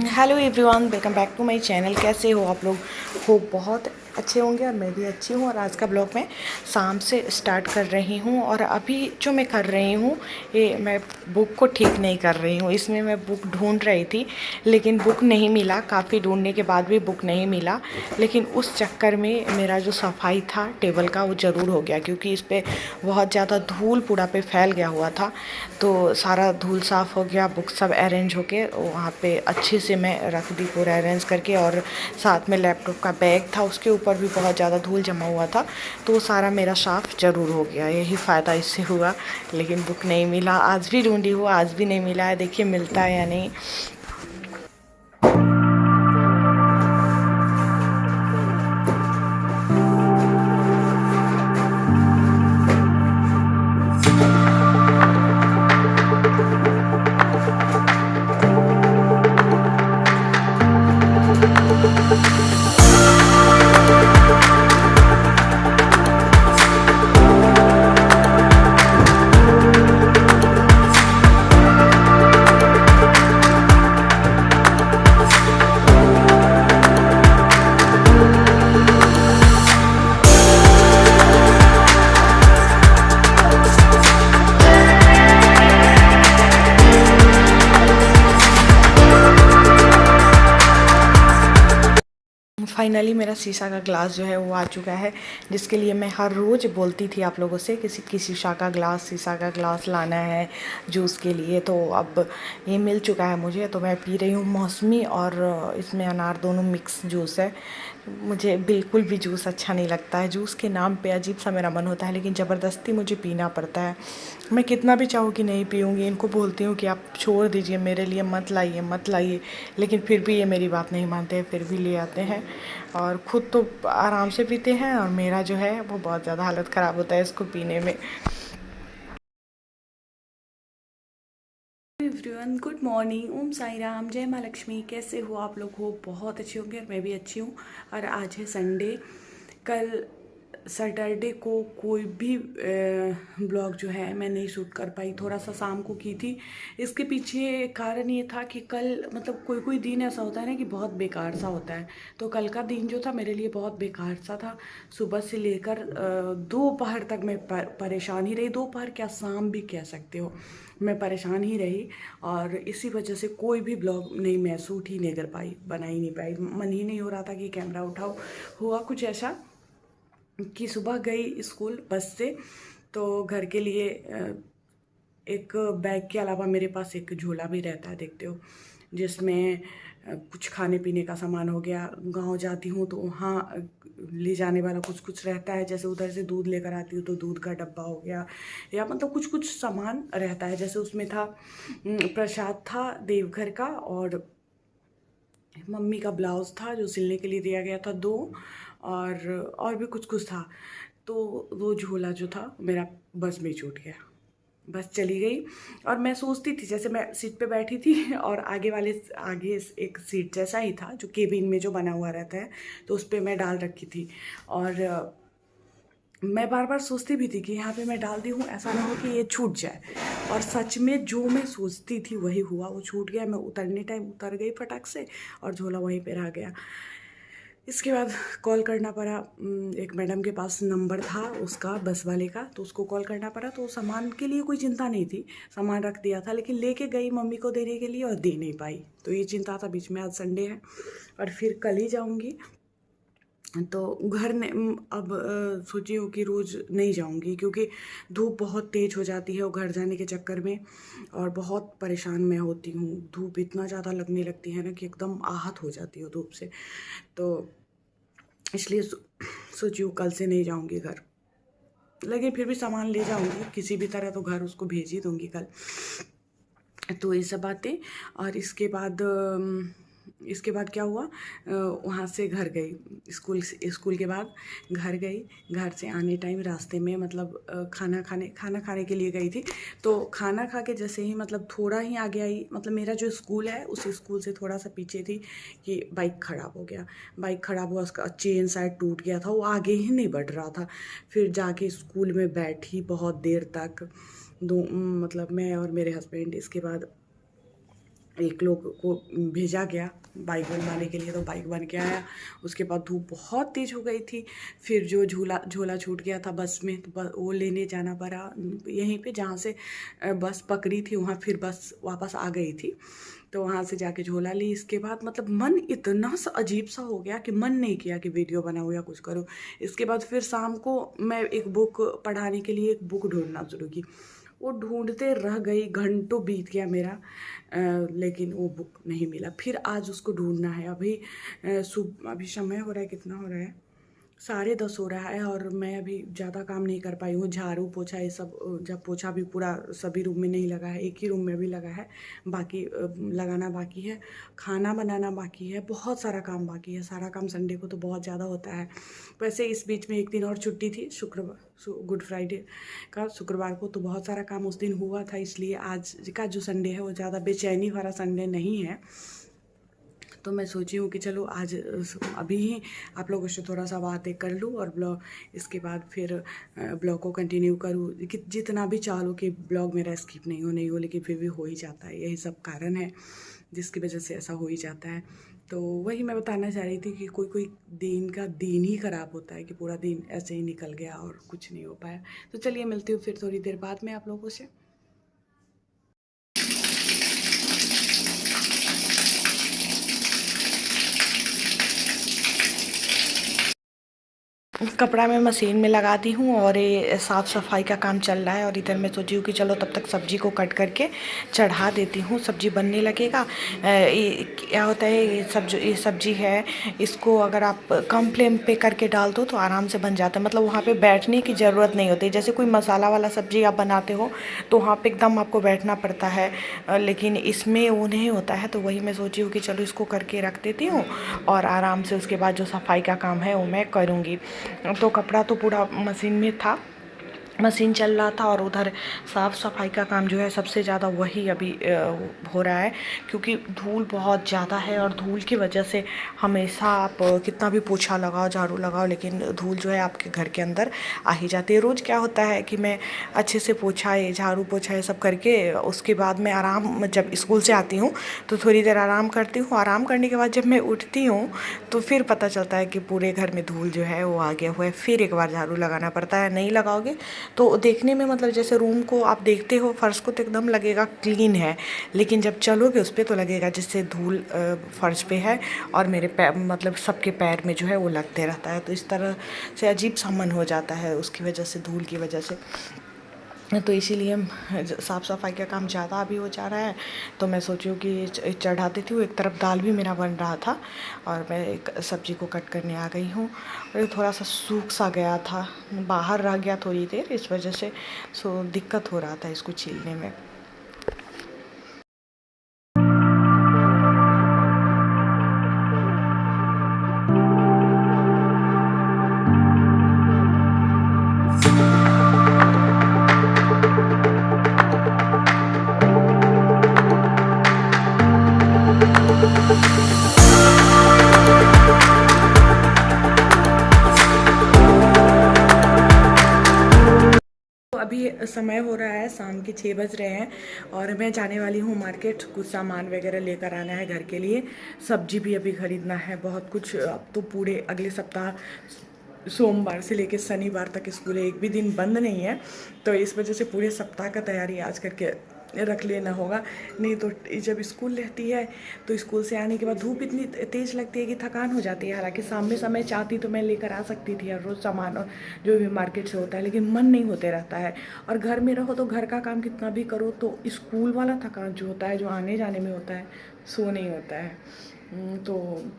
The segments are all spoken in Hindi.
Hello everyone, welcome back to my channel. कैसे हो आप लोग? हो बहुत अच्छे होंगे और मैं भी अच्छी हूँ। और आज का ब्लॉग मैं शाम से स्टार्ट कर रही हूँ। और अभी जो मैं कर रही हूँ, ये मैं बुक को ठीक नहीं कर रही हूँ। इसमें मैं बुक ढूंढ रही थी लेकिन बुक नहीं मिला। काफ़ी ढूंढने के बाद भी बुक नहीं मिला। लेकिन उस चक्कर में मेरा जो सफाई था टेबल का वो ज़रूर हो गया, क्योंकि इस पर बहुत ज़्यादा धूल पूरा पे फैल गया हुआ था। तो सारा धूल साफ़ हो गया, बुक सब अरेंज होके वहाँ पे अच्छे से मैं रख दी पूरा अरेंज करके। और साथ में लैपटॉप का बैग था, उसके ऊपर भी बहुत ज़्यादा धूल जमा हुआ था। तो सारा मेरा साफ़ ज़रूर हो गया, यही फ़ायदा इससे हुआ। लेकिन बुक नहीं मिला, आज भी ढूंढी हूँ, आज भी नहीं मिला है। देखिए मिलता है या नहीं। फाइनली मेरा शीशा का ग्लास जो है वो आ चुका है, जिसके लिए मैं हर रोज़ बोलती थी आप लोगों से कि शीशा का ग्लास, शीशा का ग्लास लाना है जूस के लिए। तो अब ये मिल चुका है मुझे। तो मैं पी रही हूँ मौसमी और इसमें अनार, दोनों मिक्स जूस है। मुझे बिल्कुल भी जूस अच्छा नहीं लगता है। जूस के नाम पे अजीब सा मेरा मन होता है, लेकिन ज़बरदस्ती मुझे पीना पड़ता है। मैं कितना भी चाहूँ कि नहीं पीऊँगी, इनको बोलती हूँ कि आप छोड़ दीजिए, मेरे लिए मत लाइए मत लाइए, लेकिन फिर भी ये मेरी बात नहीं मानते हैं, फिर भी ले आते हैं। और ख़ुद तो आराम से पीते हैं और मेरा जो है वो बहुत ज़्यादा हालत ख़राब होता है इसको पीने में। एवरीवन, गुड मॉर्निंग, ओम साई राम, जय माँ लक्ष्मी। कैसे हो आप लोग? हो बहुत अच्छे होंगे और मैं भी अच्छी हूँ। और आज है संडे। कल सैटरडे को कोई भी ब्लॉग जो है मैं नहीं शूट कर पाई, थोड़ा सा शाम को की थी। इसके पीछे कारण ये था कि कल मतलब कोई कोई दिन ऐसा होता है ना कि बहुत बेकार सा होता है। तो कल का दिन जो था मेरे लिए बहुत बेकार सा था। सुबह से लेकर दोपहर तक मैं परेशान ही रही। दोपहर क्या, शाम भी कह सकते हो, मैं परेशान ही रही। और इसी वजह से कोई भी ब्लॉग नहीं, मैं शूट ही नहीं कर पाई, बना ही नहीं पाई। मन ही नहीं हो रहा था कि कैमरा उठाओ। हुआ कुछ ऐसा कि सुबह गई स्कूल बस से, तो घर के लिए एक बैग के अलावा मेरे पास एक झोला भी रहता है, देखते हो, जिसमें कुछ खाने पीने का सामान हो गया। गांव जाती हूँ तो वहाँ ले जाने वाला कुछ कुछ रहता है। जैसे उधर से दूध लेकर आती हूँ तो दूध का डब्बा हो गया, या मतलब कुछ कुछ सामान रहता है। जैसे उसमें था प्रसाद था देवघर का, और मम्मी का ब्लाउज़ था जो सिलने के लिए दिया गया था, दो, और भी कुछ कुछ था। तो वो झोला जो था मेरा बस में छूट गया। बस चली गई और मैं सोचती थी, जैसे मैं सीट पे बैठी थी और आगे एक सीट जैसा ही था जो केबिन में जो बना हुआ रहता है, तो उस पर मैं डाल रखी थी। और मैं बार बार सोचती भी थी कि यहाँ पे मैं डाल दी हूँ, ऐसा ना हो कि ये छूट जाए। और सच में जो मैं सोचती थी वही हुआ, वो छूट गया। मैं उतरने टाइम उतर गई फटाक से और झोला वहीं पे रह गया। इसके बाद कॉल करना पड़ा। एक मैडम के पास नंबर था उसका, बस वाले का, तो उसको कॉल करना पड़ा। तो सामान के लिए कोई चिंता नहीं थी, सामान रख दिया था, लेकिन लेके गई मम्मी को देने के लिए और दे नहीं पाई। तो ये चिंता था बीच में। आज संडे है और फिर कल ही जाऊँगी। तो घर ने अब सोची हूँ कि रोज़ नहीं जाऊँगी, क्योंकि धूप बहुत तेज़ हो जाती है वो घर जाने के चक्कर में, और बहुत परेशान मैं होती हूँ। धूप इतना ज़्यादा लगने लगती है ना कि एकदम आहत हो जाती हूँ धूप से। तो इसलिए सोची हूँ कल से नहीं जाऊँगी घर, लेकिन फिर भी सामान ले जाऊँगी किसी भी तरह, तो घर उसको भेज ही दूँगी कल। तो ये सब बातें। और इसके बाद क्या हुआ, वहाँ से घर गई, स्कूल के बाद घर गई। घर से आने टाइम रास्ते में मतलब खाना खाने के लिए गई थी। तो खाना खा के जैसे ही मतलब थोड़ा ही आगे आई, मतलब मेरा जो स्कूल है उस स्कूल से थोड़ा सा पीछे थी, कि बाइक ख़राब हो गया। बाइक ख़राब हुआ, उसका चेन शायद टूट गया था, वो आगे ही नहीं बढ़ रहा था। फिर जाके स्कूल में बैठी बहुत देर तक, मतलब मैं और मेरे हस्बैंड। इसके बाद एक लोग को भेजा गया बाइक बनवाने के लिए, तो बाइक बन के आया। उसके बाद धूप बहुत तेज़ हो गई थी। फिर जो झोला छूट गया था बस में, तो वो लेने जाना पड़ा यहीं पे जहाँ से बस पकड़ी थी, वहाँ फिर बस वापस आ गई थी, तो वहाँ से जाके झोला ली। इसके बाद मतलब मन इतना सा अजीब सा हो गया कि मन नहीं किया कि वीडियो बनाऊँ या कुछ करूँ। इसके बाद फिर शाम को मैं एक बुक पढ़ाने के लिए एक बुक ढूंढना शुरू की। वो ढूंढते रह गई, घंटों बीत गया मेरा, लेकिन वो बुक नहीं मिला। फिर आज उसको ढूंढना है। अभी समय हो रहा है, कितना हो रहा है, 10:30 हो रहा है, और मैं अभी ज़्यादा काम नहीं कर पाई हूँ। झाड़ू पोछा ये सब, जब पोछा भी पूरा सभी रूम में नहीं लगा है, एक ही रूम में भी लगा है, बाकी लगाना बाकी है, खाना बनाना बाकी है, बहुत सारा काम बाकी है। सारा काम संडे को तो बहुत ज़्यादा होता है। वैसे इस बीच में एक दिन और छुट्टी थी, गुड फ्राइडे का, शुक्रवार को, तो बहुत सारा काम उस दिन हुआ था, इसलिए आज का जो संडे है वो ज़्यादा बेचैनी वाला संडे नहीं है। तो मैं सोची हूँ कि चलो आज अभी ही आप लोगों से थोड़ा सा बातें कर लूँ, और ब्लॉग इसके बाद फिर ब्लॉग को कंटिन्यू करूँ। कि जितना भी चाह लो कि ब्लॉग मेरा स्किप नहीं हो, लेकिन फिर भी हो ही जाता है। यही सब कारण है जिसकी वजह से ऐसा हो ही जाता है। तो वही मैं बताना चाह रही थी कि कोई दिन का दिन ही ख़राब होता है, कि पूरा दिन ऐसे ही निकल गया और कुछ नहीं हो पाया। तो चलिए मिलती हूँ फिर थोड़ी देर बाद में आप लोगों से। कपड़ा मैं मशीन में लगाती हूँ, और ये साफ़ सफाई का काम चल रहा है। और इधर मैं सोची हूँ कि चलो तब तक सब्ज़ी को कट करके चढ़ा देती हूँ, सब्ज़ी बनने लगेगा। क्या होता है, ये सब्ज़ी है, इसको अगर आप कम फ्लेम पे करके डाल दो तो आराम से बन जाता है। मतलब वहाँ पे बैठने की ज़रूरत नहीं होती। जैसे कोई मसाला वाला सब्ज़ी आप बनाते हो तो वहाँ पर एकदम आपको बैठना पड़ता है, लेकिन इसमें वो नहीं होता है। तो वही मैं सोची हूँ कि चलो इसको करके रख देती हूँ, और आराम से उसके बाद जो सफाई का काम है वो मैं करूँगी। तो कपड़ा तो पूरा मशीन में था, मशीन चल रहा था, और उधर साफ़ सफाई का काम जो है सबसे ज़्यादा वही अभी हो रहा है, क्योंकि धूल बहुत ज़्यादा है। और धूल की वजह से हमेशा आप कितना भी पोछा लगाओ, झाड़ू लगाओ, लेकिन धूल जो है आपके घर के अंदर आ ही जाती है। रोज़ क्या होता है कि मैं अच्छे से झाड़ू पोछा ये सब करके उसके बाद मैं आराम, जब स्कूल से आती हूँ तो थोड़ी देर आराम करती हूँ। आराम करने के बाद जब मैं उठती हूँ तो फिर पता चलता है कि पूरे घर में धूल जो है वो आ गया हुआ है। फिर एक बार झाड़ू लगाना पड़ता है। नहीं लगाओगे तो देखने में, मतलब जैसे रूम को आप देखते हो फर्श को तो एकदम लगेगा क्लीन है, लेकिन जब चलोगे उस पर तो लगेगा जिससे धूल फर्श पे है, और मेरे पैर, मतलब सबके पैर में जो है वो लगते रहता है। तो इस तरह से अजीब सा मन हो जाता है उसकी वजह से, धूल की वजह से। तो इसीलिए साफ़ सफाई का काम ज़्यादा अभी हो जा रहा है। तो मैं सोची हूँ कि चढ़ा देती हूँ। एक तरफ दाल भी मेरा बन रहा था, और मैं एक सब्ज़ी को कट करने आ गई हूँ। और थोड़ा सा सूख सा गया था, बाहर रह गया थोड़ी देर, इस वजह से दिक्कत हो रहा था इसको छीलने में। अभी समय हो रहा है, शाम के 6 बज रहे हैं, और मैं जाने वाली हूँ मार्केट। कुछ सामान वगैरह लेकर आना है घर के लिए, सब्जी भी अभी ख़रीदना है, बहुत कुछ। अब तो पूरे अगले सप्ताह सोमवार से लेकर शनिवार तक स्कूल है, एक भी दिन बंद नहीं है। तो इस वजह से पूरे सप्ताह का तैयारी आज करके रख लेना होगा, नहीं तो जब स्कूल रहती है तो स्कूल से आने के बाद धूप इतनी तेज़ लगती है कि थकान हो जाती है। हालांकि सामने समय चाहती तो मैं लेकर आ सकती थी हर रोज़ सामान, और जो भी मार्केट से होता है, लेकिन मन नहीं होते रहता है। और घर में रहो तो घर का काम कितना भी करो, तो स्कूल वाला थकान जो होता है, जो आने जाने में होता है, सो नहीं होता है। तो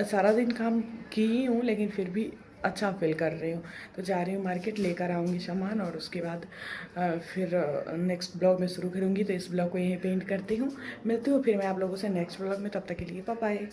सारा दिन काम की ही हूँ, लेकिन फिर भी अच्छा फील कर रही हूँ। तो जा रही हूँ मार्केट, लेकर आऊँगी सामान, और उसके बाद फिर नेक्स्ट ब्लॉग में शुरू करूँगी। तो इस ब्लॉग को यहीं पे एंड करती हूँ। मिलती हूँ फिर मैं आप लोगों से नेक्स्ट ब्लॉग में, तब तक के लिए बाय बाय।